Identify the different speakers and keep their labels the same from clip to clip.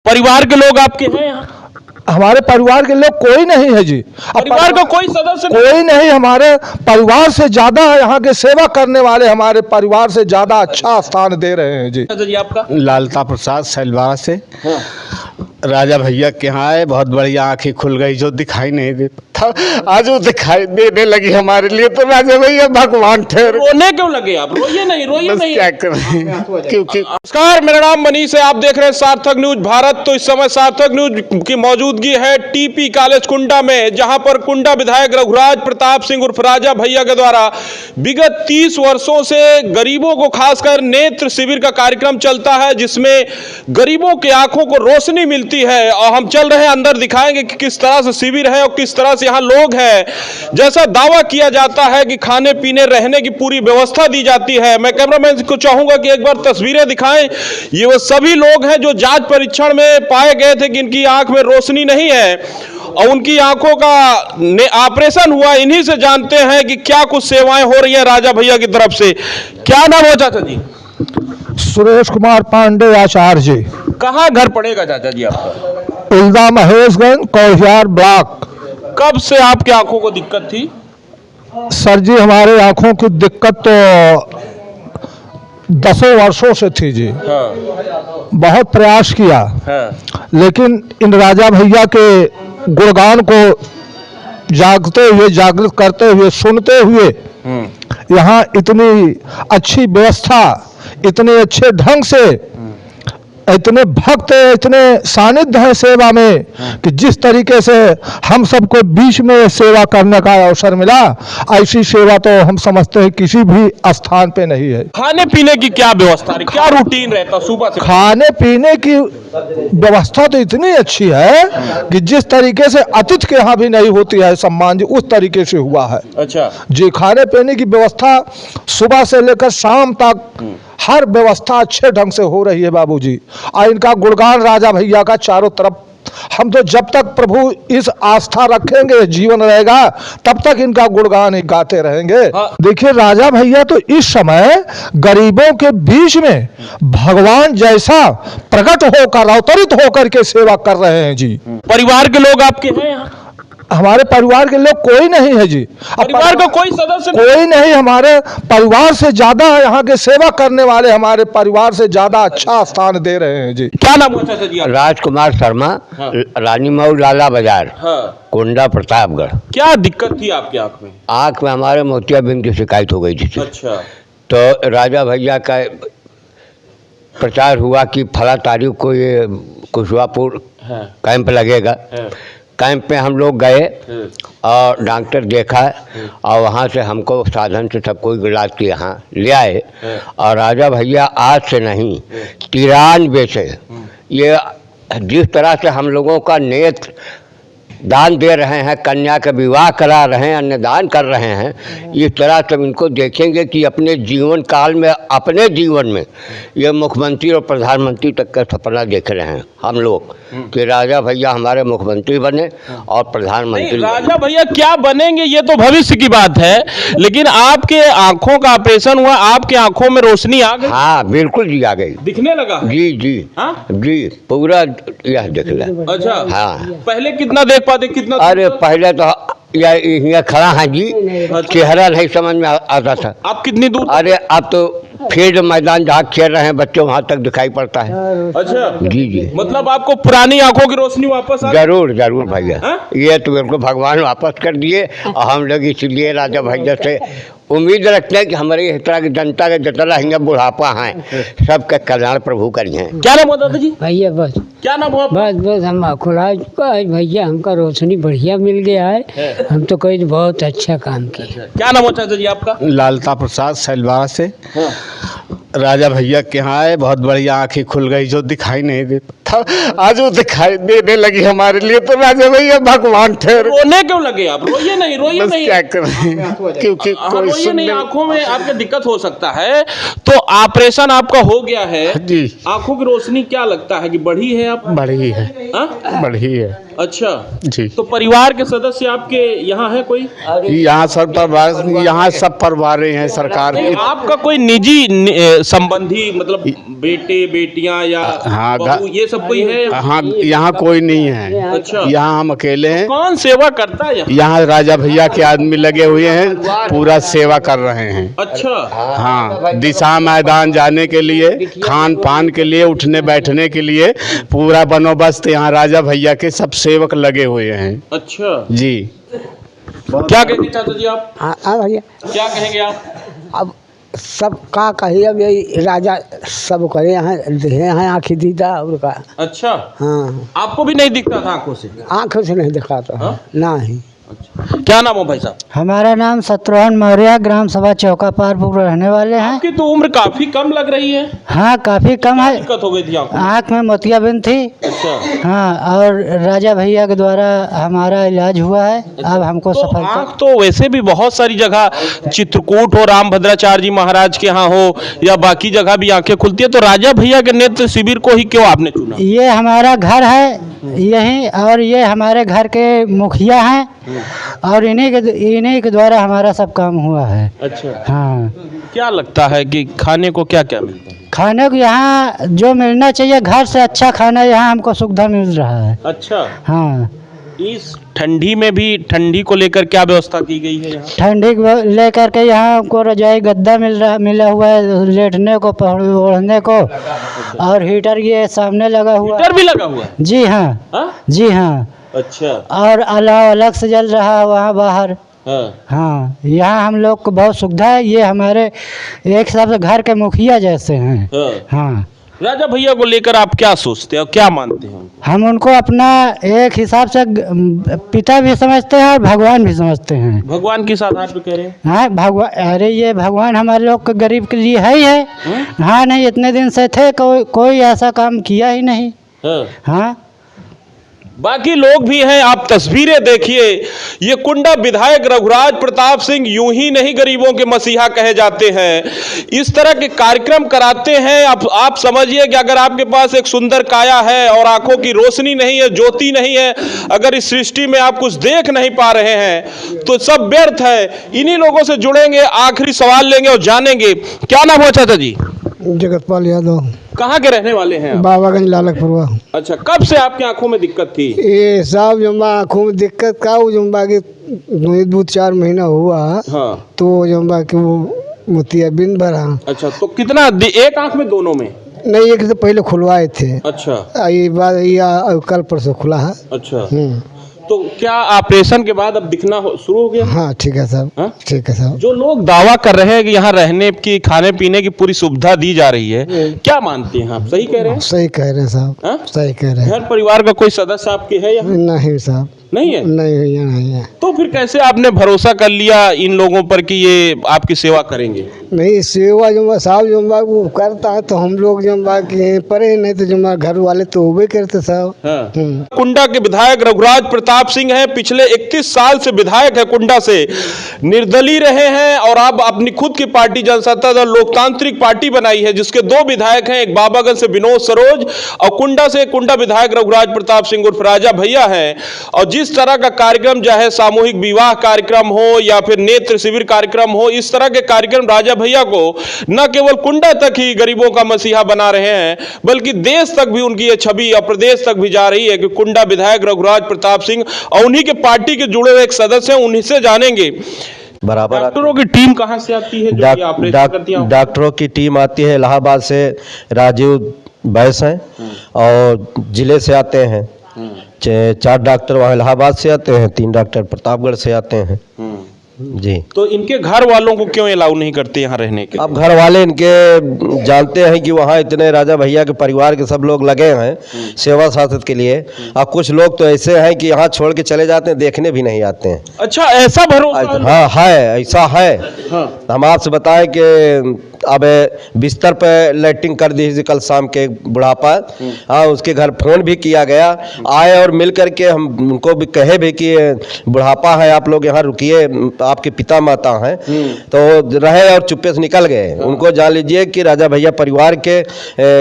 Speaker 1: परिवार के लोग आपके हैं यहाँ?
Speaker 2: हमारे परिवार के लोग कोई नहीं है जी।
Speaker 1: परिवार का कोई सदस्य नहीं?
Speaker 2: कोई नहीं। हमारे परिवार से ज्यादा यहाँ के सेवा करने वाले हमारे परिवार से ज्यादा अच्छा स्थान दे रहे हैं जी।
Speaker 1: अच्छा जी, आपका?
Speaker 3: लालता प्रसाद सैलवाड़ा से।
Speaker 1: हाँ।
Speaker 3: राजा भैया के यहाँ आए, बहुत बढ़िया, आंखें खुल गई, जो दिखाई नहीं देता था आज वो दिखाई देने लगी हमारे लिए। तो राजा भैया भगवान थे।
Speaker 1: रोने क्यों लगे आप? रोइए नहीं, रोइए
Speaker 3: बस
Speaker 1: नहीं।
Speaker 3: क्या करें, क्योंकि
Speaker 1: नमस्कार, मेरा नाम मनीष है, आप देख रहे हैं सार्थक न्यूज भारत। तो इस समय सार्थक न्यूज की मौजूदगी है टीपी कॉलेज कुंडा में, जहां पर कुंडा विधायक रघुराज प्रताप सिंह उर्फ राजा भैया के द्वारा विगत 30 वर्षों से गरीबों को खासकर नेत्र शिविर का कार्यक्रम चलता है, जिसमें गरीबों की आंखों को रोशनी मिलती है। और हम चल रहे हैं अंदर, दिखाएंगे कि किस तरह से शिविर है और किस तरह से यहाँ लोग हैं। जैसा दावा किया जाता है कि खाने पीने रहने की पूरी व्यवस्था दी जाती है। मैं कैमरामैन को चाहूंगा कि एक बार तस्वीरें दिखाएं। ये वो सभी लोग हैं जो जांच परीक्षण में पाए गए थे कि इनकी आंख में रोशनी नहीं है और उनकी आंखों का ऑपरेशन हुआ। इन्हीं से जानते हैं कि क्या कुछ सेवाएं हो रही हैं राजा भैया की तरफ से। क्या नाम हो चाचा जी?
Speaker 2: सुरेश कुमार पांडे आचार्य जी।
Speaker 1: कहाँ घर पड़ेगा चाचा जी आपका?
Speaker 2: उल्दा महेशगंज कोहियार ब्लॉक।
Speaker 1: कब से आपकी आंखों को दिक्कत थी?
Speaker 2: सर जी हमारे आंखों की दिक्कत तो 10 वर्षों से थी जी।
Speaker 1: हाँ।
Speaker 2: बहुत प्रयास किया।
Speaker 1: हाँ।
Speaker 2: लेकिन इन राजा भैया के गुणगान को जागते हुए, जागृत करते हुए, सुनते हुए यहाँ इतनी अच्छी व्यवस्था, इतने अच्छे ढंग से, इतने भक्त, इतने सानिध्य है सेवा में कि जिस तरीके से हम सबको बीच में सेवा करने का अवसर मिला, ऐसी सेवा तो हम समझते हैं किसी भी स्थान पे नहीं है।
Speaker 1: खाने पीने की क्या व्यवस्था है? क्या रूटीन रहता सुबह से?
Speaker 2: खाने पीने की व्यवस्था तो इतनी अच्छी है कि जिस तरीके से अतिथि के यहाँ भी नहीं होती है सम्मान जी, उस तरीके से हुआ है।
Speaker 1: अच्छा
Speaker 2: जी, खाने पीने की व्यवस्था सुबह से लेकर शाम तक हर व्यवस्था अच्छे ढंग से हो रही है बाबूजी। और इनका गुणगान राजा भैया का चारों तरफ, हम तो जब तक प्रभु इस आस्था रखेंगे, जीवन रहेगा, तब तक इनका गुणगान ही गाते रहेंगे।
Speaker 1: हाँ।
Speaker 2: देखिए राजा भैया तो इस समय गरीबों के बीच में भगवान जैसा प्रकट होकर, अवतरित होकर के सेवा कर रहे हैं जी।
Speaker 1: परिवार के लोग आपके हैं यहाँ?
Speaker 2: हमारे परिवार के लोग कोई नहीं है जी।
Speaker 1: परिवार का कोई सदस्य नहीं?
Speaker 2: कोई नहीं। हमारे परिवार से ज्यादा यहाँ के सेवा करने वाले हमारे परिवार से ज्यादा अच्छा स्थान दे रहे हैं जी।
Speaker 1: क्या नाम होता है जी?
Speaker 4: राजकुमार शर्मा।
Speaker 1: हाँ।
Speaker 4: रानी मऊ लाला बाजार।
Speaker 1: हाँ।
Speaker 4: कुंडा प्रतापगढ़।
Speaker 1: क्या दिक्कत थी आपकी आंख में?
Speaker 4: आँख में हमारे मोतियाबिंद की शिकायत हो गई थी।
Speaker 1: अच्छा।
Speaker 4: तो राजा भैया का प्रचार हुआ कि फला तारीख को ये कुशवापुर
Speaker 1: हाँ।
Speaker 4: कैंप लगेगा।
Speaker 1: हाँ।
Speaker 4: कैंप में हम लोग गए और डॉक्टर देखा और वहाँ से हमको साधन से सब कोई इलाज के यहाँ ले आए। और राजा भैया आज से नहीं 93 से ये जिस तरह से हम लोगों का नेत्र दान दे रहे हैं, कन्या का विवाह करा रहे हैं, अन्नदान कर रहे हैं, इस तरह से इनको देखेंगे कि अपने जीवन काल में, अपने जीवन में ये मुख्यमंत्री और प्रधानमंत्री तक का सपना देख रहे हैं हम लोग कि राजा भैया हमारे मुख्यमंत्री बने और प्रधानमंत्री।
Speaker 1: राजा भैया क्या बनेंगे ये तो भविष्य की बात है, लेकिन आपके आंखों का ऑपरेशन हुआ, आपके आंखों में रोशनी आ गई?
Speaker 4: हाँ बिल्कुल जी, आ गई,
Speaker 1: दिखने लगा?
Speaker 4: जी जी।
Speaker 1: हाँ?
Speaker 4: जी पूरा यह दिख रहा।
Speaker 1: अच्छा।
Speaker 4: हाँ।
Speaker 1: पहले कितना देख पाते? कितना?
Speaker 4: अरे पहले तो यहाँ खड़ा है जी, चेहरा नहीं समझ में आता था।
Speaker 1: आप कितनी दूर?
Speaker 4: अरे अब तो फील्ड मैदान जहाँ खेल रहे हैं बच्चे वहाँ तक दिखाई पड़ता है।
Speaker 1: अच्छा
Speaker 4: जी जी।
Speaker 1: मतलब आपको पुरानी आंखों की रोशनी वापस आ?
Speaker 4: जरूर जरूर भैया।
Speaker 1: हाँ?
Speaker 4: ये तो बिल्कुल भगवान वापस कर दिए और हम लोग इसलिए राजा भैया से उम्मीद रखते हैं कि हमारे इस तरह की जनता के जितना हिंगा बुढ़ापा हैं सबका कल्याण प्रभु करिए।
Speaker 1: क्या नाम होता था जी?
Speaker 5: भैया बस
Speaker 1: क्या नाम हुआ?
Speaker 5: बस हम खुला चुका है भैया, हमका रोशनी बढ़िया मिल गया है। हम तो कहीं बहुत अच्छा काम किया।
Speaker 1: क्या नाम होता है जी आपका?
Speaker 3: लालता प्रसाद सैलवाड़ा से। राजा भैया के यहाँ आए, बहुत बढ़िया, आंखें खुल गई, जो दिखाई नहीं देता था आज वो दिखाई देने लगी हमारे लिए। तो राजा भैया भगवान थे।
Speaker 1: रोने क्यों लगे आप? रोइए नहीं, रोइए
Speaker 3: बस
Speaker 1: नहीं।
Speaker 3: क्या करें, क्योंकि कोई
Speaker 1: रोइए नहीं,
Speaker 3: सुनने।
Speaker 1: आंखों में आपके दिक्कत हो सकता है। तो ऑपरेशन आपका हो गया है
Speaker 3: जी।
Speaker 1: आंखों की रोशनी क्या लगता है कि बढ़ी है या आप?
Speaker 3: बड़ी है,
Speaker 1: हाँ?
Speaker 3: बड़ी है
Speaker 1: अच्छा
Speaker 3: जी।
Speaker 1: तो परिवार के सदस्य आपके यहाँ है कोई?
Speaker 3: यहाँ सब परिवार, यहाँ सब परिवार हैं सरकार
Speaker 1: नहीं,
Speaker 3: की।
Speaker 1: आपका कोई निजी संबंधी मतलब बेटे बेटियां या
Speaker 3: हाँ,
Speaker 1: बहू ये सब कोई है?
Speaker 3: हाँ, यहाँ कोई नहीं है।
Speaker 1: अच्छा।
Speaker 3: यहाँ हम अकेले हैं।
Speaker 1: कौन सेवा करता है यहाँ?
Speaker 3: यहाँ राजा भैया के आदमी लगे हुए हैं, पूरा सेवा कर रहे हैं।
Speaker 1: अच्छा।
Speaker 3: हाँ, दिशा मैदान जाने के लिए, खान पान के लिए, उठने बैठने के लिए पूरा बंदोबस्त यहाँ राजा भैया के सब सेवक लगे हुए हैं।
Speaker 1: अच्छा
Speaker 3: जी।
Speaker 1: क्या कहेंगे चाचा जी आप?
Speaker 5: हाँ भैया,
Speaker 1: क्या कहेंगे आप?
Speaker 5: अब सब का कही, अब यही राजा सब करे यहाँ आँखी दीदा और का।
Speaker 1: अच्छा
Speaker 5: हाँ,
Speaker 1: आपको भी नहीं दिखता था आंखों से?
Speaker 5: आँखों से नहीं दिखाता
Speaker 1: हाँ?
Speaker 5: नहीं।
Speaker 1: अच्छा क्या नाम हो भाई साहब?
Speaker 6: हमारा नाम शत्रुघ्न मौर्य, ग्राम सभा चौका पारपुर रहने वाले हैं।
Speaker 1: आपकी तो उम्र काफी कम लग रही है।
Speaker 6: हाँ, काफ़ी कम है।
Speaker 1: दिक्कत हो गई थी आपको?
Speaker 6: आँख में मोतियाबिंद थी।
Speaker 1: अच्छा
Speaker 6: हाँ, और राजा भैया के द्वारा हमारा इलाज हुआ है। अब हमको
Speaker 1: तो
Speaker 6: सफलता।
Speaker 1: आँख तो वैसे भी बहुत सारी जगह, चित्रकूट हो, रामभद्राचार्य जी महाराज के यहाँ हो या बाकी जगह भी आंखें खुलती है, तो राजा भैया के नेत्र शिविर को ही क्यों आपने चुना?
Speaker 6: ये हमारा घर है यही, और ये हमारे घर के मुखिया हैं, और इन्हीं के द्वारा हमारा सब काम हुआ है।
Speaker 1: अच्छा
Speaker 6: हाँ,
Speaker 1: क्या लगता है कि खाने को क्या क्या मिलता है?
Speaker 6: खाने को यहाँ जो मिलना चाहिए घर से अच्छा खाना यहाँ हमको सुविधा मिल रहा है।
Speaker 1: अच्छा
Speaker 6: हाँ,
Speaker 1: इस ठंडी में भी ठंडी को लेकर क्या व्यवस्था की गई है यहाँ?
Speaker 6: ठंडी को लेकर के यहाँ हमको रजाई गद्दा मिला हुआ है, लेटने को ओढ़ने को, और हीटर ये सामने लगा हुआ है।
Speaker 1: हीटर भी लगा हुआ है?
Speaker 6: जी हाँ,
Speaker 1: हाँ?
Speaker 6: जी हाँ।
Speaker 1: अच्छा
Speaker 6: और अलाव अलग से जल रहा है वहाँ बाहर।
Speaker 1: हाँ।
Speaker 6: हाँ, यहाँ हम लोग को बहुत सुविधा है। ये हमारे एक हिसाब से घर के मुखिया जैसे हैं।
Speaker 1: हाँ।
Speaker 6: हाँ,
Speaker 1: राजा भैया को लेकर आप क्या सोचते हैं और क्या मानते हैं?
Speaker 6: हम उनको अपना एक हिसाब से पिता भी समझते हैं और भगवान भी समझते हैं।
Speaker 1: भगवान किस आधार पे कह रहे हैं?
Speaker 6: हाँ, भगवान, अरे ये भगवान हमारे लोग के गरीब के लिए है ही है। हाँ, नहीं इतने दिन से थे, कोई ऐसा काम किया ही नहीं।
Speaker 1: हाँ।
Speaker 6: हाँ,
Speaker 1: बाकी लोग भी हैं, आप तस्वीरें देखिए। ये कुंडा विधायक रघुराज प्रताप सिंह यूं ही नहीं गरीबों के मसीहा कहे जाते हैं, इस तरह के कार्यक्रम कराते हैं। आप समझिए कि अगर आपके पास एक सुंदर काया है और आंखों की रोशनी नहीं है, ज्योति नहीं है, अगर इस सृष्टि में आप कुछ देख नहीं पा रहे हैं तो सब व्यर्थ है। इन्हीं लोगों से जुड़ेंगे, आखिरी सवाल लेंगे और जानेंगे। क्या नाम हुआ चाचा जी?
Speaker 2: जगतपाल यादव,
Speaker 1: कहाँ के रहने वाले हैं आप?
Speaker 2: बाबागंज लालकपुरवा।
Speaker 1: अच्छा, कब से आपकी आंखों में दिक्कत थी?
Speaker 2: ये साहब जम्बा आँखों में दिक्कत का वो जम्बा के 2-4 महीना हुआ।
Speaker 1: हाँ।
Speaker 2: तो जम्बा के वो मोतियाबिंद भरा।
Speaker 1: अच्छा, तो कितना एक आंख में, दोनों में?
Speaker 2: नहीं, एक से पहले खुलवाए थे।
Speaker 1: अच्छा।
Speaker 2: ये बात ये कल परसों खुला है।
Speaker 1: अच्छा, तो क्या ऑपरेशन के बाद अब दिखना शुरू हो गया?
Speaker 2: हाँ ठीक है साहब।
Speaker 1: हाँ?
Speaker 2: ठीक है साहब।
Speaker 1: जो लोग दावा कर रहे हैं कि यहाँ रहने की, खाने पीने की पूरी सुविधा दी जा रही है, क्या मानते हैं आप? सही कह रहे हैं?
Speaker 2: सही कह रहे हैं साहब।
Speaker 1: हाँ?
Speaker 2: सही कह रहे हैं।
Speaker 1: घर परिवार का कोई सदस्य आपके है यहाँ?
Speaker 2: नहीं साहब,
Speaker 1: नहीं है?
Speaker 2: नहीं नहीं है।
Speaker 1: तो फिर कैसे आपने भरोसा कर लिया इन लोगों पर कि ये आपकी सेवा करेंगे?
Speaker 2: नहीं, सेवा जम्बा साहब जम्बा वो करता है तो हम लोग जम्बा के परे, नहीं तो जम्बा घर वाले तो होबे करते साहब।
Speaker 1: हाँ। कुंडा के विधायक रघुराज प्रताप सिंह हैं, पिछले 31 साल से विधायक है कुंडा से, निर्दलीय रहे हैं और अब अपनी खुद की पार्टी जनसत्ता दल लोकतांत्रिक पार्टी बनाई है, जिसके 2 विधायक हैं, एक बाबागंज से विनोद सरोज और कुंडा से कुंडा विधायक रघुराज प्रताप सिंह उर्फ राजा भैया हैं। और जिस तरह का कार्यक्रम, चाहे सामूहिक विवाह कार्यक्रम हो या फिर नेत्र शिविर कार्यक्रम हो, इस तरह के कार्यक्रम राजा भैया को न केवल कुंडा तक ही गरीबों का मसीहा बना रहे हैं, बल्कि देश तक भी उनकी ये छवि और प्रदेश तक भी जा रही है कि कुंडा विधायक रघुराज प्रताप सिंह, और उन्हीं के पार्टी के जुड़े हुए एक सदस्य हैं, उन्हीं से जानेंगे।
Speaker 7: बराबर
Speaker 1: डॉक्टरों की टीम कहां से आती है जो ये ऑपरेशन करती है?
Speaker 7: डॉक्टरों की टीम आती है इलाहाबाद से, राजीव बैस हैं, और जिले से आते हैं 4 डॉक्टर वहाँ इलाहाबाद से आते हैं, 3 डॉक्टर प्रतापगढ़ से आते हैं जी।
Speaker 1: तो इनके घर वालों को क्यों अलाउ नहीं करते यहाँ रहने के?
Speaker 7: अब घर वाले इनके जानते हैं कि वहाँ इतने राजा भैया के परिवार के सब लोग लगे हैं सेवा शासित के लिए, और कुछ लोग तो ऐसे हैं कि यहाँ छोड़ के चले जाते हैं, देखने भी नहीं आते हैं।
Speaker 1: अच्छा, ऐसा भरोसा?
Speaker 7: हाँ है, ऐसा है।
Speaker 1: हाँ।
Speaker 7: हम आपसे बताएं कि अब बिस्तर पे लाइटिंग कर दी कल शाम के बुढ़ापा। हाँ, उसके घर फोन भी किया गया, आए और मिल करके हम उनको भी कहे भी कि बुढ़ापा है, आप लोग यहाँ रुकिए, आपके पिता माता हैं, तो रहे और चुप्पे से निकल गए। उनको जान लीजिए कि राजा भैया परिवार के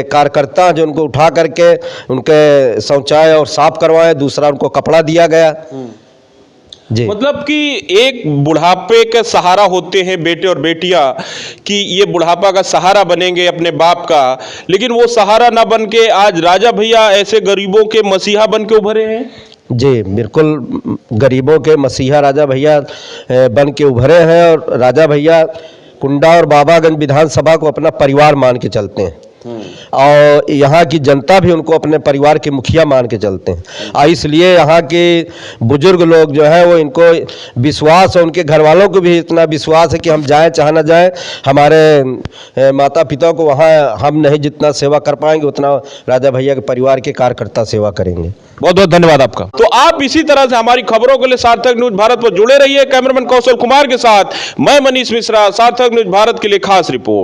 Speaker 7: कार्यकर्ता जो उनको उठा करके उनके शौचालय और साफ करवाए, दूसरा उनको कपड़ा दिया गया जी।
Speaker 1: मतलब कि एक बुढ़ापे के सहारा होते हैं बेटे और बेटियां कि ये बुढ़ापा का सहारा बनेंगे अपने बाप का, लेकिन वो सहारा ना बन के आज राजा भैया ऐसे गरीबों के मसीहा बन के उभरे हैं।
Speaker 7: जी बिल्कुल, गरीबों के मसीहा राजा भैया बन के उभरे हैं। और राजा भैया कुंडा और बाबागंज विधानसभा को अपना परिवार मान के चलते हैं और यहाँ की जनता भी उनको अपने परिवार के मुखिया मान के चलते हैं। और इसलिए यहाँ के बुजुर्ग लोग जो है वो इनको विश्वास है, उनके घर वालों को भी इतना विश्वास है कि हम जाएं चाहे ना जाएं, हमारे माता पिता को वहाँ हम नहीं जितना सेवा कर पाएंगे उतना राजा भैया के परिवार के कार्यकर्ता सेवा करेंगे।
Speaker 1: बहुत बहुत धन्यवाद आपका। तो आप इसी तरह से हमारी खबरों के लिए सार्थक न्यूज भारत पर जुड़े रहिए। कैमरामैन कौशल कुमार के साथ मैं मनीष मिश्रा, सार्थक न्यूज भारत के लिए खास रिपोर्ट।